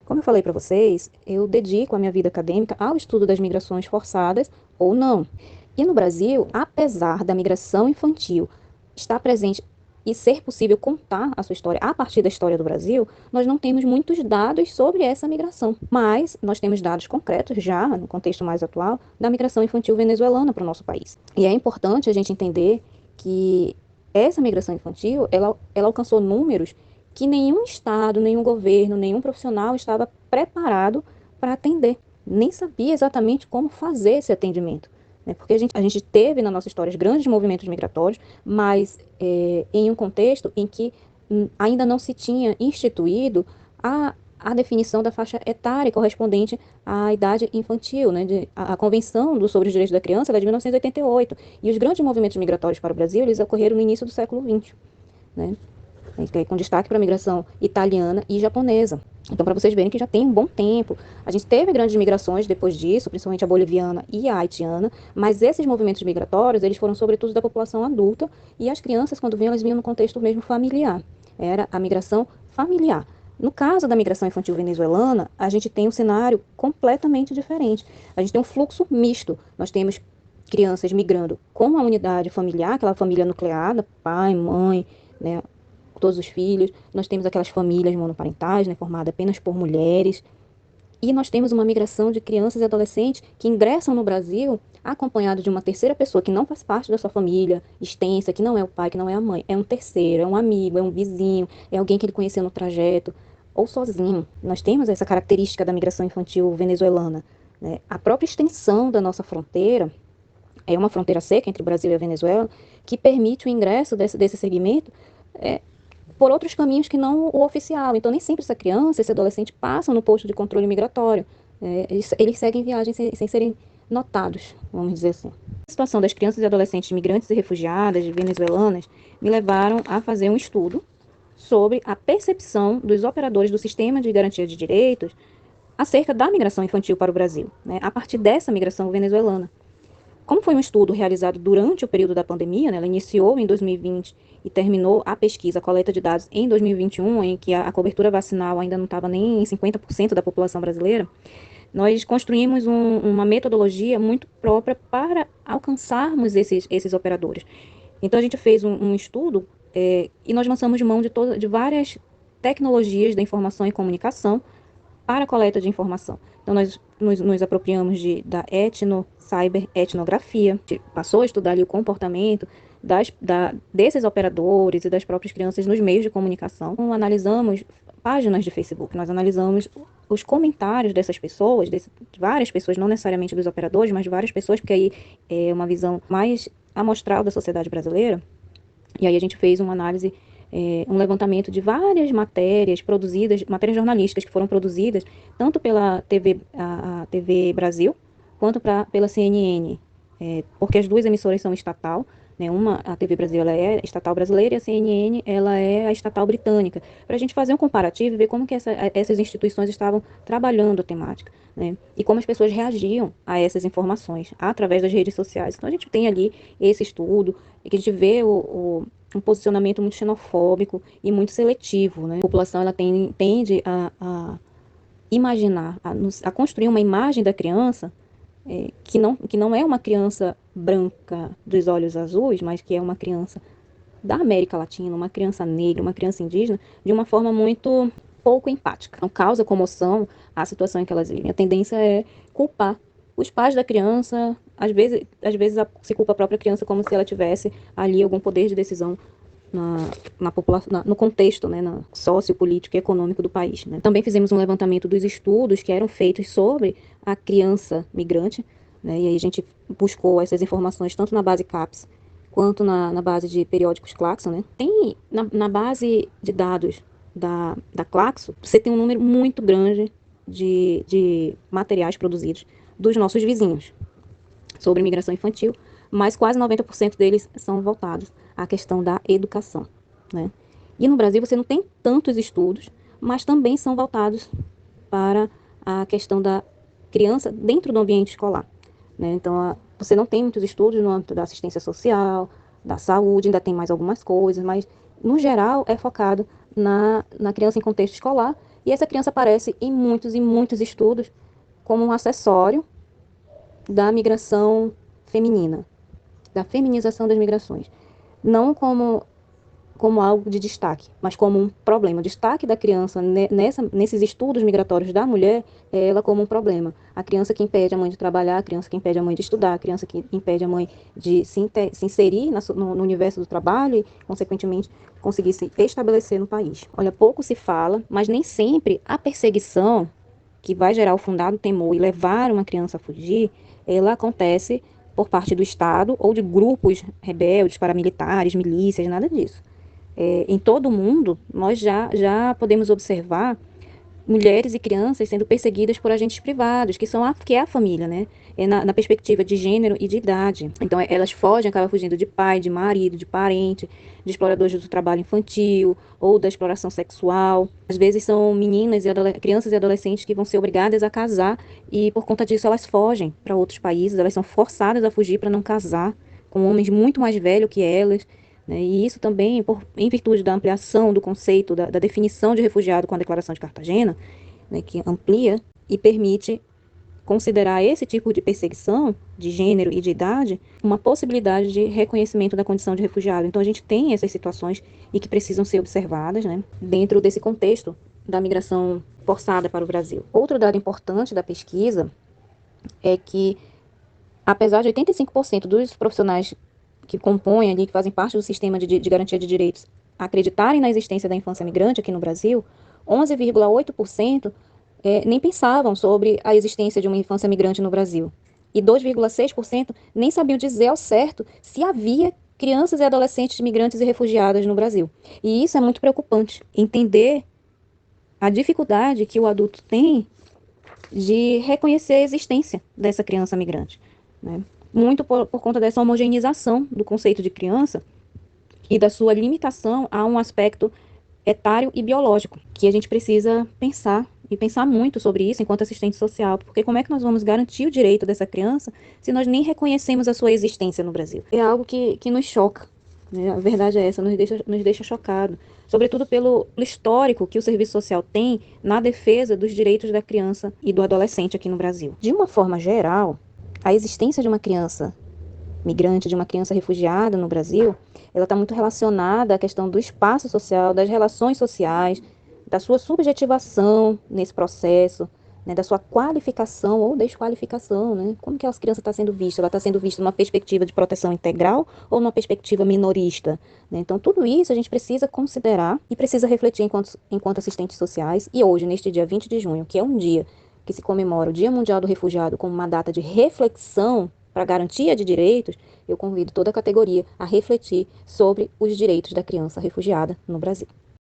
Como eu falei para vocês, eu dedico a minha vida acadêmica ao estudo das migrações forçadas ou não. E no Brasil, apesar da migração infantil estar presente e ser possível contar a sua história a partir da história do Brasil, nós não temos muitos dados sobre essa migração. Mas nós temos dados concretos já, no contexto mais atual, da migração infantil venezuelana para o nosso país. E é importante a gente entender que essa migração infantil, ela alcançou números que nenhum estado, nenhum governo, nenhum profissional estava preparado para atender. Nem sabia exatamente como fazer esse atendimento. Né? Porque a gente teve na nossa história grandes movimentos migratórios, mas em um contexto em que ainda não se tinha instituído a definição da faixa etária correspondente à idade infantil. Né? A Convenção sobre os Direitos da Criança é de 1988. E os grandes movimentos migratórios para o Brasil, eles ocorreram no início do século XX. Né? Com destaque para a migração italiana e japonesa. Então, para vocês verem que já tem um bom tempo. A gente teve grandes migrações depois disso, principalmente a boliviana e a haitiana, mas esses movimentos migratórios, eles foram sobretudo da população adulta, e as crianças, quando vinham, elas vinham no contexto mesmo familiar. Era a migração familiar. No caso da migração infantil venezuelana, a gente tem um cenário completamente diferente. A gente tem um fluxo misto. Nós temos crianças migrando com a unidade familiar, aquela família nucleada, pai, mãe, né, todos os filhos. Nós temos aquelas famílias monoparentais, né, formadas apenas por mulheres. E nós temos uma migração de crianças e adolescentes que ingressam no Brasil acompanhado de uma terceira pessoa que não faz parte da sua família extensa, que não é o pai, que não é a mãe. É um terceiro, é um amigo, é um vizinho, é alguém que ele conheceu no trajeto, ou sozinho. Nós temos essa característica da migração infantil venezuelana. Né? A própria extensão da nossa fronteira é uma fronteira seca entre o Brasil e a Venezuela, que permite o ingresso desse segmento por outros caminhos que não o oficial. Então, nem sempre essa criança, esse adolescente passam no posto de controle migratório. Eles seguem viagem sem serem notados, vamos dizer assim. A situação das crianças e adolescentes migrantes e refugiadas venezuelanas me levaram a fazer um estudo sobre a percepção dos operadores do sistema de garantia de direitos acerca da migração infantil para o Brasil, né, a partir dessa migração venezuelana. Como foi um estudo realizado durante o período da pandemia, né, ela iniciou em 2020 e terminou a pesquisa, a coleta de dados em 2021, em que a cobertura vacinal ainda não estava nem em 50% da população brasileira, nós construímos uma metodologia muito própria para alcançarmos esses operadores. Então, a gente fez um estudo e nós lançamos mão de várias tecnologias da informação e comunicação para a coleta de informação. Então, nós nos apropriamos da cyberetnografia, passou a estudar ali o comportamento desses operadores e das próprias crianças nos meios de comunicação. Então, analisamos páginas de Facebook, nós analisamos os comentários dessas pessoas, de várias pessoas, não necessariamente dos operadores, mas de várias pessoas, porque aí é uma visão mais amostral da sociedade brasileira. E aí a gente fez uma análise, um levantamento de várias matérias produzidas, matérias jornalísticas que foram produzidas tanto pela a TV Brasil, quanto pela CNN, porque as duas emissoras são estatal, né? A TV Brasil ela é estatal brasileira e a CNN ela é a estatal britânica, para a gente fazer um comparativo e ver como que essas instituições estavam trabalhando a temática, né? E como as pessoas reagiam a essas informações através das redes sociais. Então a gente tem ali esse estudo e que a gente vê um posicionamento muito xenofóbico e muito seletivo, né? A população ela tende a imaginar, a construir uma imagem da criança que não é uma criança branca dos olhos azuis, mas que é uma criança da América Latina, uma criança negra, uma criança indígena, de uma forma muito pouco empática. Não causa comoção a situação em que elas vivem. A tendência é culpar os pais da criança, às vezes se culpa a própria criança como se ela tivesse ali algum poder de decisão na população, no contexto, né, sociopolítico e econômico do país. Né. Também fizemos um levantamento dos estudos que eram feitos sobre a criança migrante, né, e aí a gente buscou essas informações tanto na base CAPES quanto na base de periódicos Claxon. Né. Tem na base de dados da Claxon, você tem um número muito grande de materiais produzidos dos nossos vizinhos sobre migração infantil, mas quase 90% deles são voltados à questão da educação. Né? E no Brasil você não tem tantos estudos, mas também são voltados para a questão da criança dentro do ambiente escolar. Né? Então, você não tem muitos estudos no âmbito da assistência social, da saúde, ainda tem mais algumas coisas, mas no geral é focado na criança em contexto escolar E essa criança aparece em muitos e muitos estudos como um acessório da migração feminina, da feminização das migrações. Não como algo de destaque, mas como um problema. O destaque da criança nesses estudos migratórios da mulher é ela como um problema. A criança que impede a mãe de trabalhar, a criança que impede a mãe de estudar, a criança que impede a mãe de se inserir no universo do trabalho e, consequentemente, conseguir se estabelecer no país. Olha, pouco se fala, mas nem sempre a perseguição que vai gerar o fundado temor e levar uma criança a fugir, ela acontece por parte do Estado ou de grupos rebeldes, paramilitares, milícias, nada disso. Em todo o mundo, nós já podemos observar mulheres e crianças sendo perseguidas por agentes privados, que é a família, né? Na perspectiva de gênero e de idade. Então, elas fogem, acabam fugindo de pai, de marido, de parente, de exploradores do trabalho infantil ou da exploração sexual. Às vezes são meninas e crianças e adolescentes que vão ser obrigadas a casar e, por conta disso, elas fogem para outros países, elas são forçadas a fugir para não casar com homens muito mais velhos que elas. Né? E isso também, em virtude da ampliação do conceito, da definição de refugiado com a Declaração de Cartagena, né, que amplia e permite considerar esse tipo de perseguição de gênero e de idade uma possibilidade de reconhecimento da condição de refugiado. Então, a gente tem essas situações e que precisam ser observadas, né, dentro desse contexto da migração forçada para o Brasil. Outro dado importante da pesquisa é que, apesar de 85% dos profissionais que compõem ali, que fazem parte do sistema de garantia de direitos, acreditarem na existência da infância migrante aqui no Brasil, 11,8% nem pensavam sobre a existência de uma infância migrante no Brasil. E 2,6% nem sabiam dizer ao certo se havia crianças e adolescentes migrantes e refugiadas no Brasil. E isso é muito preocupante. Entender a dificuldade que o adulto tem de reconhecer a existência dessa criança migrante, né? Muito por conta dessa homogeneização do conceito de criança e da sua limitação a um aspecto etário e biológico, que a gente precisa pensar e pensar muito sobre isso enquanto assistente social, porque como é que nós vamos garantir o direito dessa criança se nós nem reconhecemos a sua existência no Brasil? É algo que nos choca, né? A verdade é essa, nos deixa chocado, sobretudo pelo histórico que o serviço social tem na defesa dos direitos da criança e do adolescente aqui no Brasil. De uma forma geral, a existência de uma criança migrante, de uma criança refugiada no Brasil, ela está muito relacionada à questão do espaço social, das relações sociais, da sua subjetivação nesse processo, né, da sua qualificação ou desqualificação, né? Como que essa criança está sendo vista? Ela está sendo vista numa perspectiva de proteção integral ou numa perspectiva minorista? Né? Então, tudo isso a gente precisa considerar e precisa refletir enquanto assistentes sociais. E hoje, neste dia 20 de junho, que é um dia que se comemora o Dia Mundial do Refugiado como uma data de reflexão para garantia de direitos, eu convido toda a categoria a refletir sobre os direitos da criança refugiada no Brasil.